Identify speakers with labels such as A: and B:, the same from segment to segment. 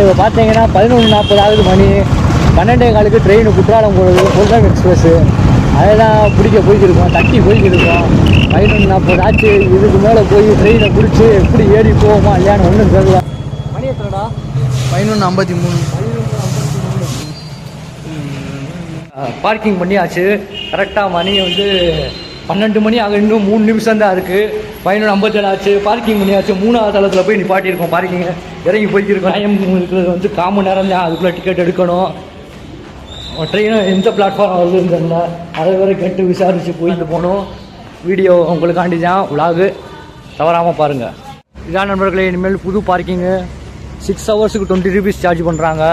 A: இப்போ பார்த்தீங்கன்னா 11:40 ஆகுது மணி. 12:15 ட்ரெயின் குற்றாலம் போகிறது கொல்லம் எக்ஸ்பிரஸ்ஸு. அதெல்லாம் பிடிக்க போய்க்கிருக்கோம், தட்டி போய்க்கிருக்கோம். 11:40 ஆச்சு. இதுக்கு மேலே போய் ட்ரெயினை பிடிச்சி எப்படி ஏறி போவோமா இல்லையான்னு ஒன்றும் தெரியல. மணி எத்தனைடா?
B: 11:53.
A: பார்க்கிங் பண்ணியாச்சு. கரெக்டாக மணி வந்து 12 மணி ஆக இன்னும் 3 நிமிஷம் தான் இருக்குது. 11:57 ஆச்சு. பார்க்கிங் பண்ணியாச்சு. 3ஆவது தளத்தில் போய் நிப்பாட்டியிருக்கோம். பார்க்கிங்கை இறங்கி போய்க்கிருக்கோம். டைம் இருக்கிறது வந்து 1/4 மணி நேரம் தான். அதுக்குள்ளே டிக்கெட் எடுக்கணும். ட்ரெயினும் எந்த பிளாட்ஃபார்ம் வருதுன்னு தெரியல. அதை வேறு கேட்டு விசாரித்து போயிட்டு போகணும். வீடியோ உங்களுக்காண்டி தான் விலாகு, தவறாமல் பாருங்கள். இதான் நண்பர்களே, இனிமேல் புது பார்க்கிங்கு 6 ஹவர்ஸுக்கு 20 ரூபீஸ் சார்ஜ் பண்ணுறாங்க.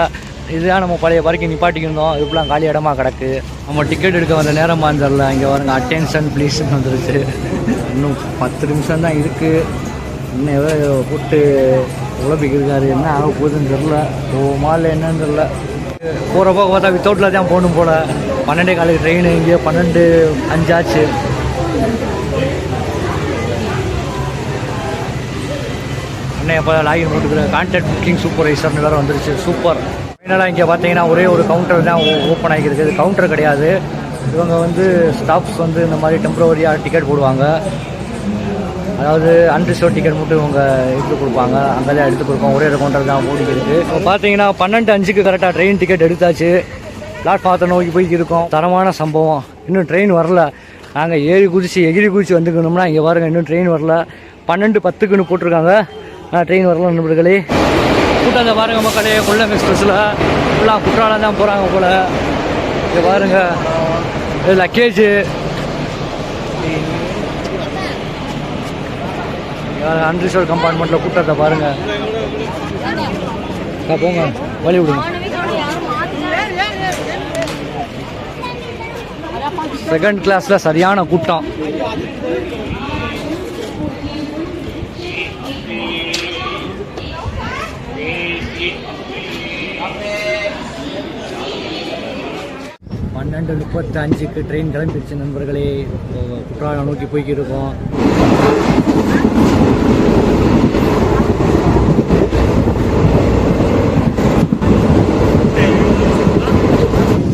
A: இதுதான் நம்ம பழைய பார்க்கிங் நிப்பாட்டிக்கிருந்தோம். இதுக்குலாம் காலி இடமா கிடக்கு. நம்ம டிக்கெட் எடுக்க வந்த நேரமாக தெரில. இங்கே வருங்க, அட்டென்ஷன் ப்ளீஸ்ன்னு வந்துருச்சு. இன்னும் 10 நிமிஷம் தான் இருக்குது. இன்னும் எவ்வளோ கூட்டு உழப்பிக்கிருக்காரு. என்ன ஆக போகுதுன்னு தெரில. போகுமா இல்லை என்னன்னு தெரில. போகிறப்போ பார்த்தா வித்தவுட்டில் தான் போகணும் போல். 12:15 ட்ரெயின். இங்கே 12:05 ஆச்சு. அண்ணன் எப்போ லாகின் போட்டுக்கிற கான்டாக்ட் புக்கிங் சூப்பர்வைசர்னு வேறு வந்துருச்சு. சூப்பர். ஃபைனலாக இங்கே பார்த்தீங்கன்னா ஒரே ஒரு கவுண்டர் தான் ஓப்பன் ஆகிருக்கு. இது கவுண்டர் கிடையாது. இவங்க வந்து ஸ்டாஃப்ஸ் வந்து இந்த மாதிரி டெம்பரவரியாக டிக்கெட் போடுவாங்க. அதாவது அன்ரிசர்வ் டிக்கெட் மட்டும் இவங்க எடுத்து கொடுப்பாங்க. அங்கே தான் எடுத்து கொடுப்போம். ஒரே ஒரு கவுண்டர் தான் ஓடிக்கிருக்கு. இப்போ பார்த்தீங்கன்னா 12:05க்கு கரெக்டாக ட்ரெயின் டிக்கெட் எடுத்தாச்சு. பிளாட்ஃபார்த்தை நோக்கி போய்க்கிருக்கோம். தரமான சம்பவம். இன்னும் ட்ரெயின் வரல. நாங்கள் எகிரி குதிச்சு வந்துக்கணும்னா இங்கே பாருங்கள், இன்னும் ட்ரெயின் வரல. 12:10க்குன்னு போட்டிருக்காங்க. ட்ரெயின் வரல நண்பர்களே. கூட்டத்தை பாருங்கள் மக்களே. கொல்லம் எக்ஸ்பிரஸில் ஃபுல்லாக குற்றாலம் தான் போகிறாங்க போல். இங்கே பாருங்கள், இது லக்கேஜு. அன்ரிசர்வ் கம்பார்ட்மெண்ட்டில் கூட்டத்தை பாருங்கள். போங்க, வழி விடுங்க. செகண்ட் கிளாஸில் சரியான கூட்டம். பன்னெண்டு 35க்கு ட்ரெயின் கிளம்பிடுச்சு நண்பர்களே. குற்றாலம் நோக்கி போய்க்கிருக்கோம்.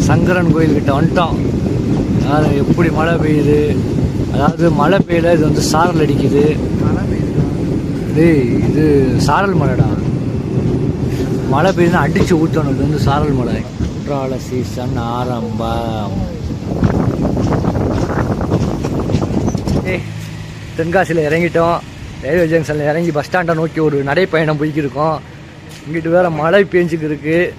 A: சங்கரன் கோயில்கிட்ட வந்துட்டோம். எப்படி மழை பெய்யுது. அதாவது மழை பெய்யல, இது வந்து சாரல் அடிக்குது. இது சாரல் மழைடா. மழை பெய்யுதுன்னா அடித்து ஊற்றணும். இது வந்து சாரல் மழை. குற்றால சீசன் ஆரம்பம். தென்காசியில் இறங்கிட்டோம். ரயில்வே ஜங்ஷனில் இறங்கி பஸ் ஸ்டாண்டை நோக்கி ஒரு நடைப்பயணம் போய்க்கிருக்கோம். இங்கிட்டு வேறு மழை பெஞ்சிக்கு இருக்குது.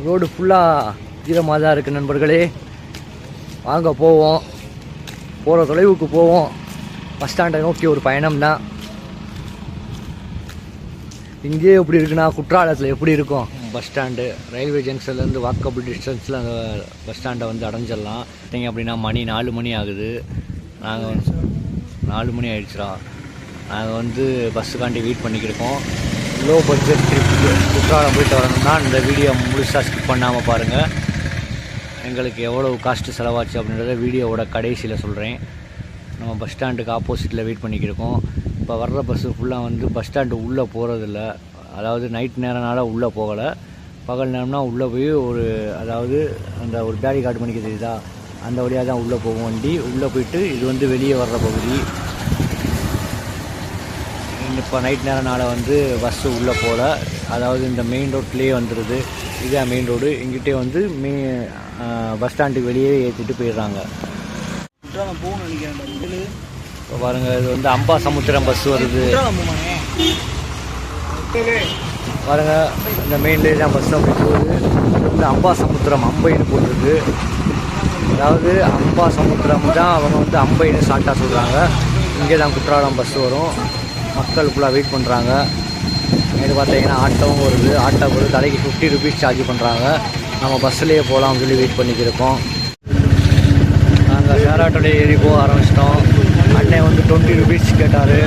A: ரோடு ஃபுல்லாக ஈரமாக தான் இருக்குது நண்பர்களே. வாங்க போவோம். போகிற தொலைவுக்கு போவோம். பஸ் ஸ்டாண்டை நோக்கி ஒரு பயணம் தான். இங்கேயே எப்படி இருக்குன்னா குற்றாலத்தில் எப்படி இருக்கும் பஸ் ஸ்டாண்டு. ரயில்வே ஜங்ஷன்லேருந்து வாக்கபிள் டிஸ்டன்ஸில் அந்த பஸ் ஸ்டாண்டை வந்து அடைஞ்சிடலாம். பார்த்தீங்க அப்படின்னா மணி 4 மணி ஆகுது. நாங்கள் 4 மணி ஆகிடுச்சிடா. நாங்கள் வந்து பஸ்ஸுக்காண்டி வெயிட் பண்ணிக்கிருக்கோம். லோ பட்ஜெட் ட்ரிப் குற்றாலம் போயிட்டு வரணும்னா இந்த வீடியோ முழுசாக ஸ்கிப் பண்ணாமல் பாருங்கள். எங்களுக்கு எவ்வளோ காஸ்ட்டு செலவாச்சு அப்படின்றத வீடியோவோட கடைசியில் சொல்கிறேன். நம்ம பஸ் ஸ்டாண்டுக்கு ஆப்போசிட்டில் வெயிட் பண்ணிக்கிருக்கோம். இப்போ வர்ற பஸ்ஸு ஃபுல்லாக வந்து பஸ் ஸ்டாண்டு உள்ளே போகிறதில்ல. அதாவது நைட் நேரனால உள்ளே போகலை. பகல் நேரம்னா உள்ளே போய் அதாவது அந்த ஒரு பேரி கார்டு பண்ணிக்க தெரியுதா, அந்த வழியாக தான் உள்ளே போகும் வண்டி. உள்ளே போயிட்டு இது வந்து வெளியே வர்ற பகுதி. இப்போ நைட் நேரனால வந்து பஸ்ஸு உள்ளே போகல. அதாவது இந்த மெயின் ரோட்லேயே வந்துடுது. இதுதான் மெயின் ரோடு. இங்கிட்டே வந்து பஸ் ஸ்டாண்டுக்கு வெளியே ஏற்றிட்டு போயிடுறாங்க. இப்போ பாருங்கள், இது வந்து அம்பா சமுத்திரம் பஸ் வருது பாருங்கள். இந்த மெயின்லேயே தான் பஸ் அப்படி போகுது. இந்த அம்பா சமுத்திரம் அம்பைன்னு போட்டிருக்கு. அதாவது அம்பா சமுத்திரம் தான் அவங்க வந்து அம்பைன்னு ஷார்ட்டாக சொல்கிறாங்க. இங்கே தான் குற்றாலம் பஸ் வரும். மக்கள் ஃபுல்லாக வெயிட் பண்ணுறாங்க. இது பார்த்தீங்கன்னா ஆட்டோவும் வருது. ஆட்டோக்கு ஒரு தலைக்கு 50 ரூபீஸ் சார்ஜ் பண்ணுறாங்க. நம்ம பஸ்ஸுலேயே போகலாம்னு சொல்லி வெயிட் பண்ணிக்கிருக்கோம். நாங்கள் ஷேர் ஆட்டோலேயே ஏறி போக ஆரம்பிச்சிட்டோம். அண்ணன் வந்து 20 ரூபீஸ் கேட்டார்.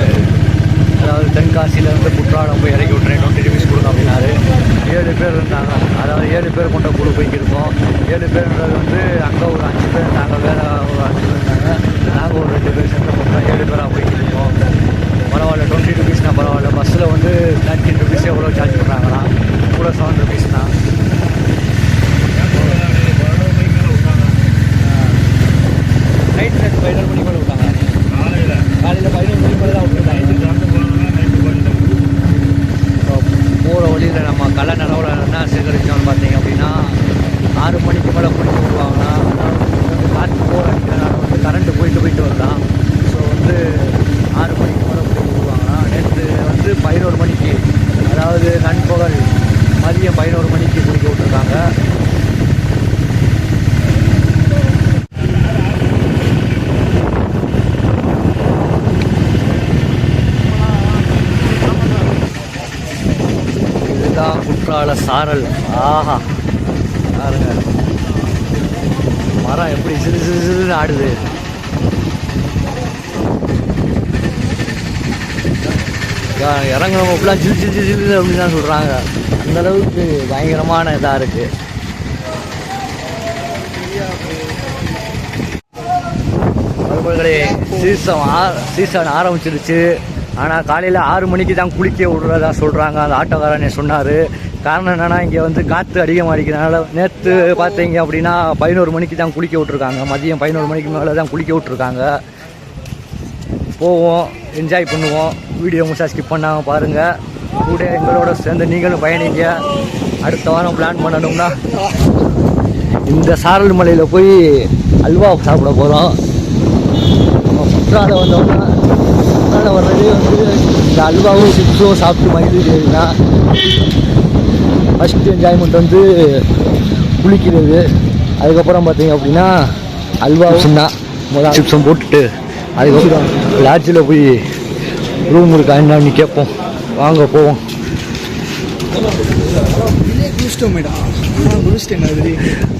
A: அதாவது தென்காசியிலேருந்து குற்றாலம் போய் இறக்கி விட்றேன், 20 ரூபீஸ் கொடுங்க அப்படின்னாரு. 7 பேர் இருந்தாங்க. அதாவது 7 பேர் கொண்ட குழு போய்க்கிருக்கோம். 7 பேருன்றது வந்து அங்கே ஒரு 5 பேர் இருந்தாங்க, வேறு ஒரு 5 பேர் இருந்தாங்க. நாங்கள் ஒரு 2 பேர் சேர்ந்து மொத்தம் 7 பேராக போய்க்கிருக்கோம். பரவாயில்ல, 20 ரூபீஸ்னால் பரவாயில்ல. பஸ்ஸில் வந்து 13 ரூபீஸ் எவ்வளோ சார்ஜ் பண்ணுறாங்கன்னா இதுதான் குற்றால சாரல். ஆஹா பாருங்க, மரம் எப்படி சிறு சிறு சிறுன்னு ஆடுது. இறங்குறவங்க ஃபுல்லாக ஜில் ஜில் ஜில் அப்படின்னு தான் சொல்கிறாங்க. அந்தளவுக்கு பயங்கரமான இதாக இருக்குது. மறுபடிகளே சீசன் ஆரம்பிச்சிருச்சு. ஆனால் காலையில் 6 மணிக்கு தான் குளிக்க விடுறதா சொல்கிறாங்க அந்த ஆட்டோக்காரனே சொன்னார். காரணம் என்னென்னா இங்கே வந்து காற்று அதிகமாக அடிக்கிறதுனால. நேற்று பார்த்தீங்க அப்படின்னா 11 மணிக்கு தான் குளிக்க விட்ருக்காங்க. மதியம் 11 மணிக்கு மேலே தான் குளிக்க விட்ருக்காங்க. போவோம், என்ஜாய் பண்ணுவோம். வீடியோ முழுசாக ஸ்கிப் பண்ணாமல் பாருங்கள். கூட எங்களோட சேர்ந்து நீங்களும் பயணிங்க. அடுத்த வாரம் பிளான் பண்ணணும்னா இந்த சாரல் மலையில் போய் அல்வா சாப்பிட போகிறோம். நம்ம குற்றாலம் வந்தோம்னா குற்றாலம் வர்றதே வந்து இந்த அல்வாவும் சிப்ஸும் சாப்பிட்டு மகிழ்ச்சினா ஃபஸ்ட்டு என்ஜாய்மெண்ட் வந்து குளிக்கிறது. அதுக்கப்புறம் பார்த்தீங்க அப்படின்னா அல்வாவும் தான் முதல் சிப்ஸும் போட்டுட்டு அதுக்கப்புறம் லாட்ஜில் போய் ரூம் இருக்கா என்னன்னு கேட்போம். வாங்க போவோம்.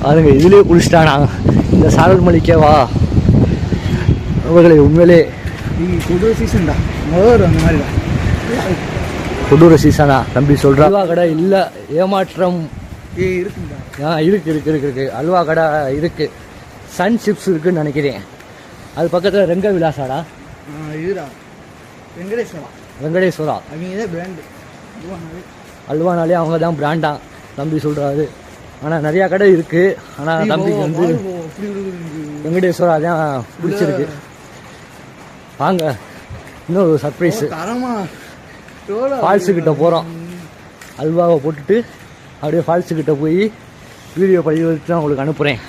A: பாருங்க, இதுலேயே குளிச்சிட்டானா இந்த சாரல் மலைக்கே வா. அவர்களை உண்மையிலே
B: கொடூர சீசன் தான் அந்த மாதிரி தான்.
A: கொடூர சீசனா தம்பி சொல்கிறா? அல்வா கடை இல்லை, ஏமாற்றம்
B: இருக்குங்களா?
A: இருக்கு. அல்வா கடை இருக்கு. சன் சிப்ஸ் இருக்குன்னு நினைக்கிறேன். அது பக்கத்தில் ரெங்க விலாசாடா.
B: இதுடா
A: வெங்கடேஸ்வரா.
B: அவங்க தான் பிராண்டு.
A: அல்வானாலே அவங்க தான் பிராண்டா தம்பி சொல்கிறாரு. ஆனால் நிறையா கடை இருக்குது. ஆனால் தம்பிக்கு வந்து வெங்கடேஸ்வரா தான் பிடிச்சிருக்கு. வாங்க, இன்னொரு சர்ப்ரைஸு. ஃபால்ஸுக்கிட்ட போகிறோம். அல்வாவை போட்டுட்டு அப்படியே ஃபால்ஸுக்கிட்ட போய் வீடியோ பதிவு தான் உங்களுக்கு அனுப்புகிறேன்.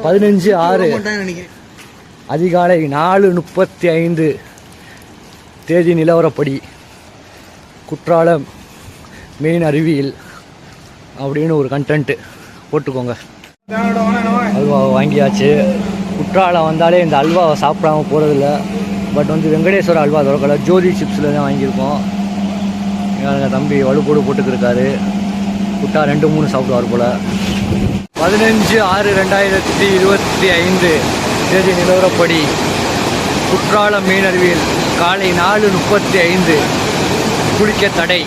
A: 15/6 அதிகாலை 4:35 தேதி நிலவரப்படி குற்றாலம் மெயின் அருவியில் அப்படின்னு ஒரு கண்டென்ட்டு போட்டுக்கோங்க. அல்வாவை வாங்கியாச்சு. குற்றாலம் வந்தாலே இந்த அல்வாவை சாப்பிடாம போகிறதில்ல. பட் வந்து வெங்கடேஸ்வர அல்வா திறக்கலை, ஜோதி சிப்ஸில் தான் வாங்கியிருக்கோம். எங்கள் தம்பி வலுப்போடு போட்டுக்கிருக்காரு. குட்டா 2-3 சாப்பிடுவார் போல். 15/6/2025 தேதி நிலவரப்படி குற்றாலம் மெயின் அருவியில் காலை 4:35 குளிக்க தடை.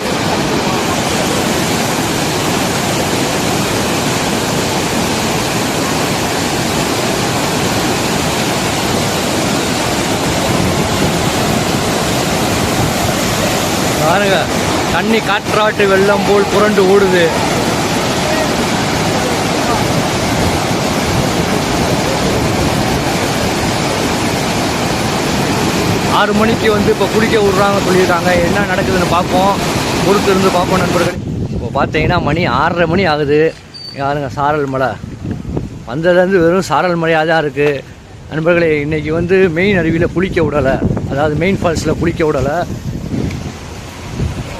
A: பாருங்க, தண்ணி காற்றாட்டு வெள்ளம் போல் புரண்டு ஓடுது. ஆறு மணிக்கு வந்து இப்போ குளிக்க விட்றாங்க சொல்லியிருக்காங்க. என்ன நடக்குதுன்னு பார்ப்போம், பொறுத்து இருந்து பார்ப்போம் நண்பர்கள். இப்போ பார்த்தீங்கன்னா மணி 6:30 மணி ஆகுது. யாருங்க சாரல் மலை வந்ததுலேருந்து வெறும் சாரல் மலையாக தான் இருக்குது நண்பர்களே. இன்றைக்கி வந்து மெயின் அருவியில் குளிக்க விடலை, அதாவது மெயின் ஃபால்ஸில் குளிக்க விடலை.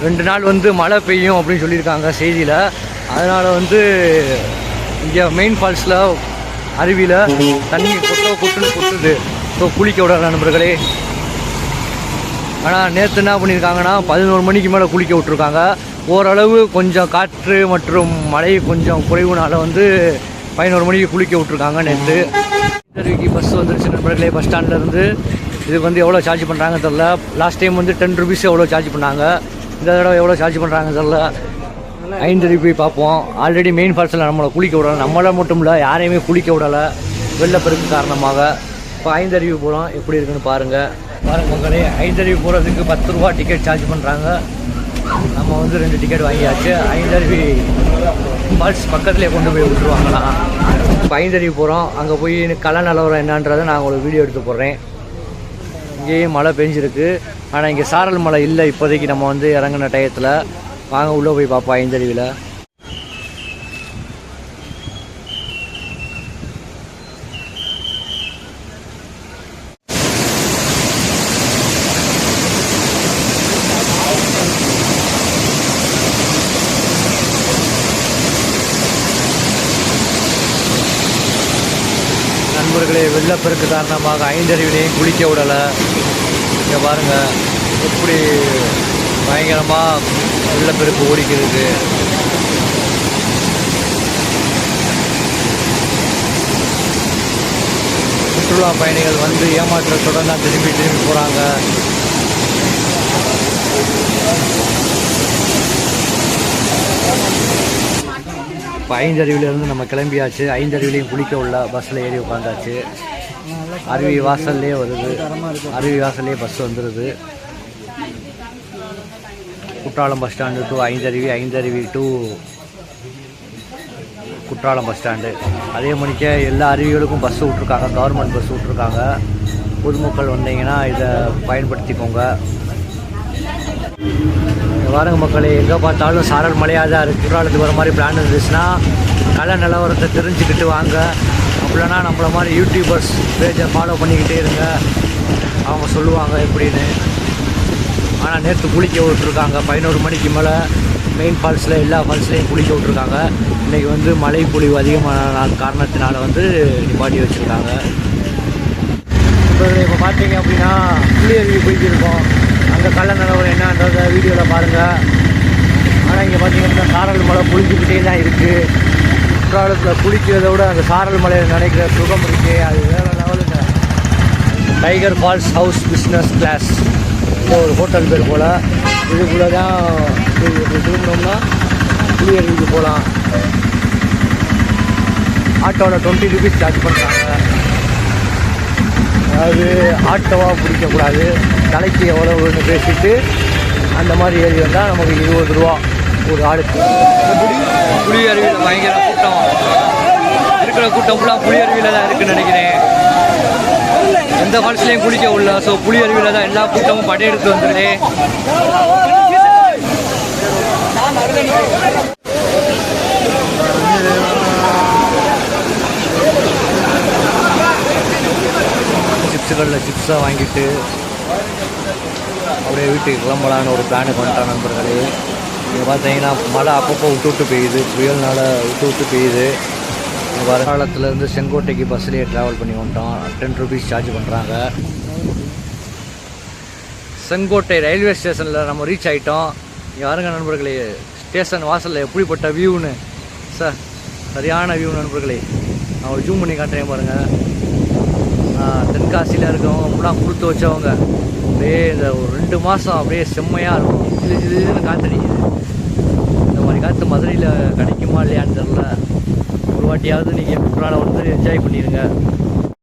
A: 2 நாள் வந்து மழை பெய்யும் அப்படின்னு சொல்லியிருக்காங்க செய்தியில். அதனால் வந்து இங்கே மெயின் ஃபால்ஸில் அருவியில் தண்ணி கொட்டுது. ஸோ குளிக்க விடலை நண்பர்களே. ஆனால் நேற்று என்ன பண்ணியிருக்காங்கன்னா 11 மணிக்கு மேலே குளிக்க விட்ருக்காங்க. ஓரளவு கொஞ்சம் காற்று மற்றும் மழை கொஞ்சம் குறைவுனால வந்து 11 மணிக்கு குளிக்க விட்ருக்காங்க நேற்று. அருவிக்கு பஸ் வந்துருச்சு நண்பர்களே. பஸ் ஸ்டாண்ட்லேருந்து இதுக்கு வந்து எவ்வளோ சார்ஜ் பண்ணுறாங்க தெரில. லாஸ்ட் டைம் வந்து 10 rupees எவ்வளோ சார்ஜ் பண்ணாங்க. இந்த தடவை எவ்வளோ சார்ஜ் பண்ணுறாங்க தெரில. 5 போய் பார்ப்போம். ஆல்ரெடி மெயின் ஃபால்ஸில் நம்மளை குளிக்க விடலை, நம்மளை மட்டும் இல்லை யாரையுமே குளிக்க விடலை வெள்ளப்பெருக்கு காரணமாக. இப்போ 5 போகிறோம், எப்படி இருக்குன்னு பாருங்கள். மக்களே, 5 போகிறதுக்கு 10 ரூபா டிக்கெட் சார்ஜ் பண்ணுறாங்க. நம்ம வந்து 2 டிக்கெட் வாங்கியாச்சு. 5 ஃபால்ஸ் பக்கத்துலேயே கொண்டு போய் விட்டுருவாங்களாம். இப்போ 5 போகிறோம். அங்கே போய் கலை நிலவரம் என்னன்றதை நான் உங்களுக்கு வீடியோ எடுத்து போடுறேன். இங்கேயும் மழை பெஞ்சிருக்கு. ஆனால் இங்கே சாரல் மலை இல்லை இப்போதைக்கு. நம்ம வந்து இறங்கின டயத்தில் வாங்க உள்ளே போய் பார்ப்போம் 5 நண்பர்களே. வெள்ளப்பெருக்கு காரணமாக 5 குளிக்க விடலை. இங்கே பாருங்கள் எப்படி பயங்கரமாக வெள்ளப்பெருக்கு ஓடிக்கிறது. சுற்றுலா பயணிகள் வந்து ஏமாற்றத்துடன் தான் திரும்பி போகிறாங்க. இப்போ ஐந்தருவிலேருந்து நம்ம கிளம்பியாச்சு. ஐந்தருவிலையும் குளிக்க உள்ள பஸ்ஸில் ஏறி உட்காந்தாச்சு. அருவி வாசல்லே வருது. அருவி வாசல்லே பஸ் வந்துடுது. Courtallam bus stand to Aintharuvi, Aintharuvi to Courtallam bus stand. அதே மணிக்கே எல்லா அருவிகளுக்கும் பஸ் விட்ருக்காங்க. கவர்மெண்ட் பஸ் விட்ருக்காங்க. பொதுமக்கள் வந்தீங்கன்னா இதை பயன்படுத்திக்கோங்க. வாருங்க மக்களே, எங்கே பார்த்தாலும் சாரல் மழையாக தான் இருக்குது. குற்றாலத்துக்கு வர மாதிரி பிளான் இருந்துச்சுன்னா கலை நிலவரத்தை தெரிஞ்சுக்கிட்டு வாங்க. அப்படின்னா நம்மள மாதிரி யூடியூபர்ஸ் பேஜை ஃபாலோ பண்ணிக்கிட்டே இருங்க. அவங்க சொல்லுவாங்க எப்படின்னு. ஆனால் நேற்று குளிக்க விட்ருக்காங்க 11 மணிக்கு மேலே மெயின் ஃபால்ஸில் எல்லா ஃபால்ஸ்லேயும் குளிக்க விட்ருக்காங்க. இன்றைக்கி வந்து மழை பொழிவு அதிகமான காரணத்தினால வந்து நிப்பாட்டி வச்சுருக்காங்க. இப்போ பார்த்தீங்க அப்படின்னா புளியருவி போய்க்கிருக்கோம். அங்கே கள்ள நிலவரம் என்னன்றத வீடியோவில் பாருங்கள். ஆனால் இங்கே பார்த்தீங்கன்னா சாரல் மலை புளிஞ்சிக்கிட்டே தான் இருக்குது. குற்றாலத்தில் குளிக்கிறத விட அந்த சாரல் மலையில் நினைக்கிற சுகம் இருக்குது. அது வேறு லெவலுங்க. Tiger falls house business class ஒரு ஹோட்டல் பேர் போல். இதுக்குள்ளே தான் திரும்பினோம்னா புளியருவிக்கு போகலாம். ஆட்டோவில் 20 ருபீஸ் சார்ஜ் பண்ணுறாங்க. அதாவது ஆட்டோவாக பிடிக்கக்கூடாது. தலைக்கு எவ்வளோன்னு பேசிட்டு அந்த மாதிரி ஏறி வந்தால் நமக்கு 20 ரூபா ஒரு ஆளுக்கு. புளி அருவியில் பயங்கர கூட்டம். இருக்கிற கூட்டம் ஃபுல்லாக புளி அருவியில் தான் இருக்குதுன்னு நினைக்கிறேன். எந்த ஃபால்ஸ்லேயும் குளிக்க உள்ள. ஸோ புளி அருவியில் தான் எல்லா கூட்டமும் படையெடுத்து வந்துடுது. சிப்ஸுகளில் சிப்ஸாக வாங்கிட்டு அப்படியே வீட்டுக்கு கிளம்பலான்னு ஒரு பிளானுக்கு வந்துட்டோம் நண்பர்களே. இங்கே பார்த்தீங்கன்னா மழை அப்பப்போ விட்டு பெய்யுது. புயல்னால விட்டு பெய்யுது. வருங்காலத்துலேருந்து செங்கோட்டைக்கு பஸ்லேயே ட்ராவல் பண்ணி வந்துட்டோம். 10 ருபீஸ் சார்ஜ் பண்ணுறாங்க. செங்கோட்டை ரயில்வே ஸ்டேஷனில் நம்ம ரீச் ஆகிட்டோம். இங்கே வருங்க நண்பர்களே, ஸ்டேஷன் வாசலில் எப்படிப்பட்ட வியூன்னு சார், சரியான வியூ நண்பர்களே. நான் ஒரு ஜூம் பண்ணி காட்டுறேன் பாருங்கள். தென்காசியில் இருக்கவங்க அப்படிலாம் கொடுத்து வச்சவங்க அப்படியே இந்த ஒரு 2 மாதம் அப்படியே செம்மையாக இருக்கும். இதுன்னு காத்தடிக்குது. இந்த மாதிரி காற்று மதுரையில் கிடைக்குமா இல்லையான்னு தெரில. ஒரு வாட்டியாவது நீங்கள் குற்றாலம் வந்து என்ஜாய் பண்ணிடுங்க.